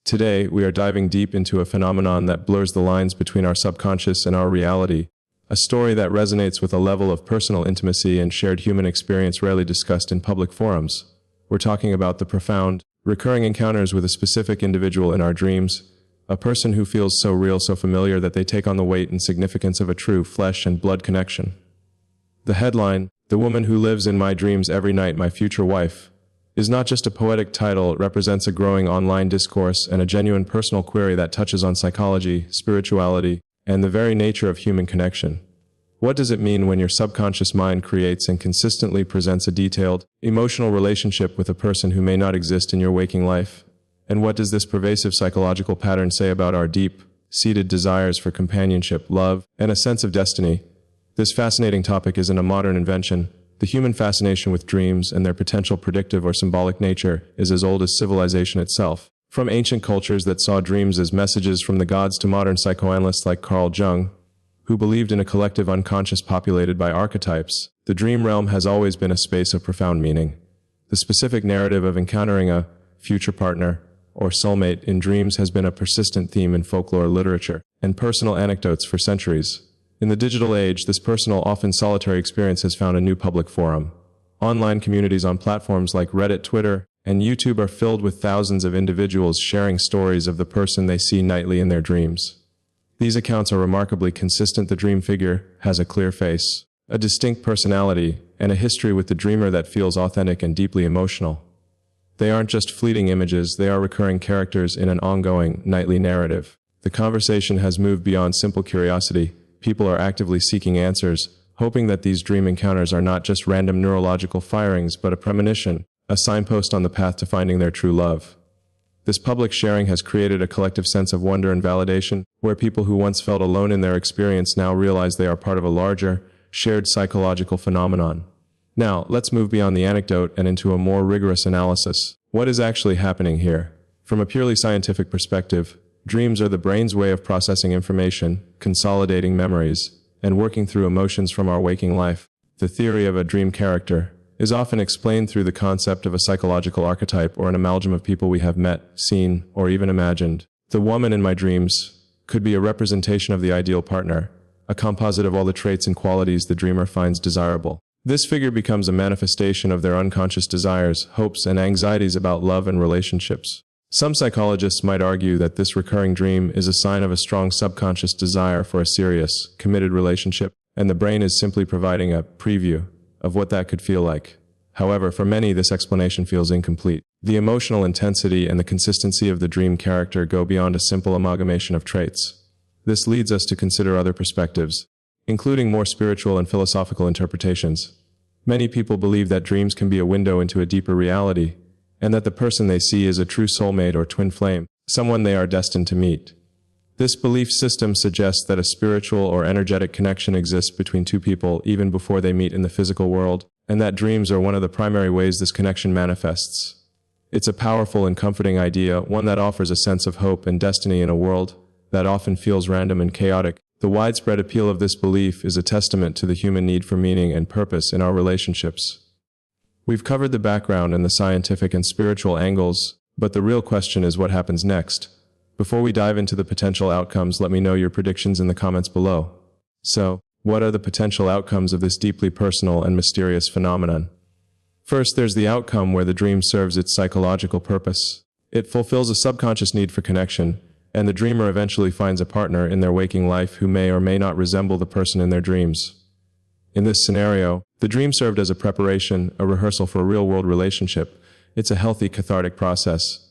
Today, we are diving deep into a phenomenon that blurs the lines between our subconscious and our reality, a story that resonates with a level of personal intimacy and shared human experience rarely discussed in public forums. We're talking about the profound, recurring encounters with a specific individual in our dreams, a person who feels so real, so familiar that they take on the weight and significance of a true flesh and blood connection. The headline, "The Woman Who Lives in My Dreams Every Night, My Future Wife," is not just a poetic title. It represents a growing online discourse and a genuine personal query that touches on psychology, spirituality, and the very nature of human connection. What does it mean when your subconscious mind creates and consistently presents a detailed, emotional relationship with a person who may not exist in your waking life? And what does this pervasive psychological pattern say about our deep-seated desires for companionship, love, and a sense of destiny? This fascinating topic isn't a modern invention. The human fascination with dreams and their potential predictive or symbolic nature is as old as civilization itself. From ancient cultures that saw dreams as messages from the gods to modern psychoanalysts like Carl Jung, who believed in a collective unconscious populated by archetypes, the dream realm has always been a space of profound meaning. The specific narrative of encountering a future partner or soulmate in dreams has been a persistent theme in folklore literature and personal anecdotes for centuries. In the digital age, this personal, often solitary experience has found a new public forum. Online communities on platforms like Reddit, Twitter, and YouTube are filled with thousands of individuals sharing stories of the person they see nightly in their dreams. These accounts are remarkably consistent. The dream figure has a clear face, a distinct personality, and a history with the dreamer that feels authentic and deeply emotional. They aren't just fleeting images, they are recurring characters in an ongoing, nightly narrative. The conversation has moved beyond simple curiosity. People are actively seeking answers, hoping that these dream encounters are not just random neurological firings but a premonition, a signpost on the path to finding their true love. This public sharing has created a collective sense of wonder and validation, where people who once felt alone in their experience now realize they are part of a larger, shared psychological phenomenon. Now, let's move beyond the anecdote and into a more rigorous analysis. What is actually happening here? From a purely scientific perspective, dreams are the brain's way of processing information, consolidating memories, and working through emotions from our waking life. The theory of a dream character is often explained through the concept of a psychological archetype or an amalgam of people we have met, seen, or even imagined. The woman in my dreams could be a representation of the ideal partner, a composite of all the traits and qualities the dreamer finds desirable. This figure becomes a manifestation of their unconscious desires, hopes, and anxieties about love and relationships. Some psychologists might argue that this recurring dream is a sign of a strong subconscious desire for a serious, committed relationship, and the brain is simply providing a preview of what that could feel like. However, for many, this explanation feels incomplete. The emotional intensity and the consistency of the dream character go beyond a simple amalgamation of traits. This leads us to consider other perspectives, including more spiritual and philosophical interpretations. Many people believe that dreams can be a window into a deeper reality, and that the person they see is a true soulmate or twin flame, someone they are destined to meet. This belief system suggests that a spiritual or energetic connection exists between two people even before they meet in the physical world, and that dreams are one of the primary ways this connection manifests. It's a powerful and comforting idea, one that offers a sense of hope and destiny in a world that often feels random and chaotic. The widespread appeal of this belief is a testament to the human need for meaning and purpose in our relationships. We've covered the background and the scientific and spiritual angles, but the real question is what happens next. Before we dive into the potential outcomes, let me know your predictions in the comments below. So, what are the potential outcomes of this deeply personal and mysterious phenomenon? First, there's the outcome where the dream serves its psychological purpose. It fulfills a subconscious need for connection, and the dreamer eventually finds a partner in their waking life who may or may not resemble the person in their dreams. In this scenario, the dream served as a preparation, a rehearsal for a real-world relationship. It's a healthy, cathartic process.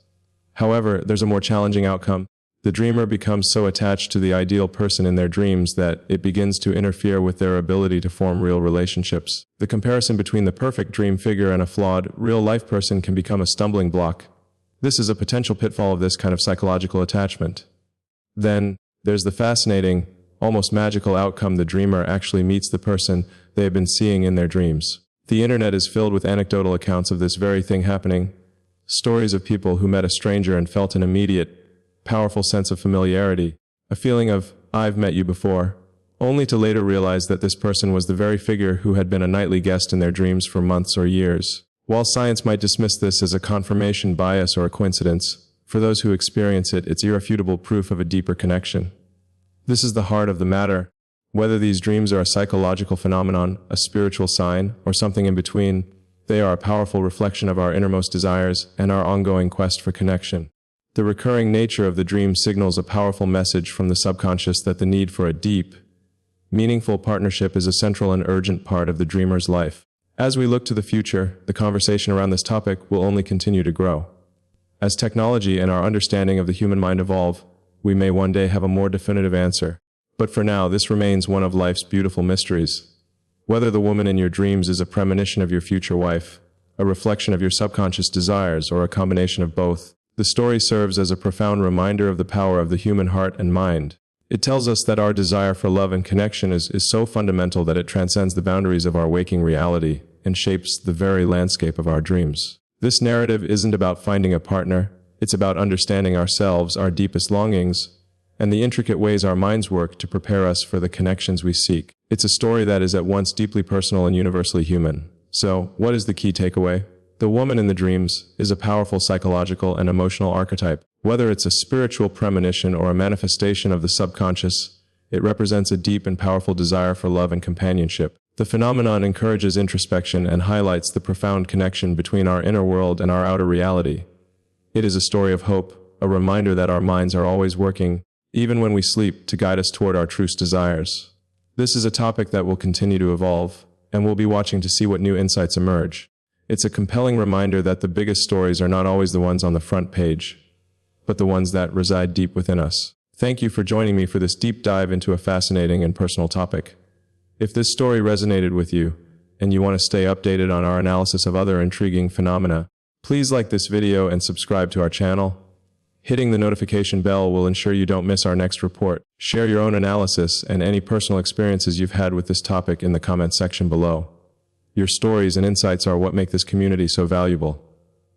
However, there's a more challenging outcome. The dreamer becomes so attached to the ideal person in their dreams that it begins to interfere with their ability to form real relationships. The comparison between the perfect dream figure and a flawed, real-life person can become a stumbling block. This is a potential pitfall of this kind of psychological attachment. Then, there's the fascinating, almost magical outcome. The dreamer actually meets the person they have been seeing in their dreams. The internet is filled with anecdotal accounts of this very thing happening. Stories of people who met a stranger and felt an immediate, powerful sense of familiarity, a feeling of, "I've met you before," only to later realize that this person was the very figure who had been a nightly guest in their dreams for months or years. While science might dismiss this as a confirmation bias or a coincidence, For those who experience it, it's irrefutable proof of a deeper connection. This is the heart of the matter. Whether these dreams are a psychological phenomenon, a spiritual sign, or something in between, they are a powerful reflection of our innermost desires and our ongoing quest for connection. The recurring nature of the dream signals a powerful message from the subconscious that the need for a deep, meaningful partnership is a central and urgent part of the dreamer's life. As we look to the future, the conversation around this topic will only continue to grow. As technology and our understanding of the human mind evolve, we may one day have a more definitive answer. But for now, this remains one of life's beautiful mysteries. Whether the woman in your dreams is a premonition of your future wife, a reflection of your subconscious desires, or a combination of both, the story serves as a profound reminder of the power of the human heart and mind. It tells us that our desire for love and connection is so fundamental that it transcends the boundaries of our waking reality and shapes the very landscape of our dreams. This narrative isn't about finding a partner, it's about understanding ourselves, our deepest longings, and the intricate ways our minds work to prepare us for the connections we seek. It's a story that is at once deeply personal and universally human. So, what is the key takeaway? The woman in the dreams is a powerful psychological and emotional archetype. Whether it's a spiritual premonition or a manifestation of the subconscious, it represents a deep and powerful desire for love and companionship. The phenomenon encourages introspection and highlights the profound connection between our inner world and our outer reality. It is a story of hope, a reminder that our minds are always working, even when we sleep, to guide us toward our truest desires. This is a topic that will continue to evolve, and we'll be watching to see what new insights emerge. It's a compelling reminder that the biggest stories are not always the ones on the front page, but the ones that reside deep within us. Thank you for joining me for this deep dive into a fascinating and personal topic. If this story resonated with you, and you want to stay updated on our analysis of other intriguing phenomena, please like this video and subscribe to our channel. Hitting the notification bell will ensure you don't miss our next report. Share your own analysis and any personal experiences you've had with this topic in the comment section below. Your stories and insights are what make this community so valuable.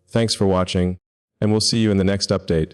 Thanks for watching, and we'll see you in the next update.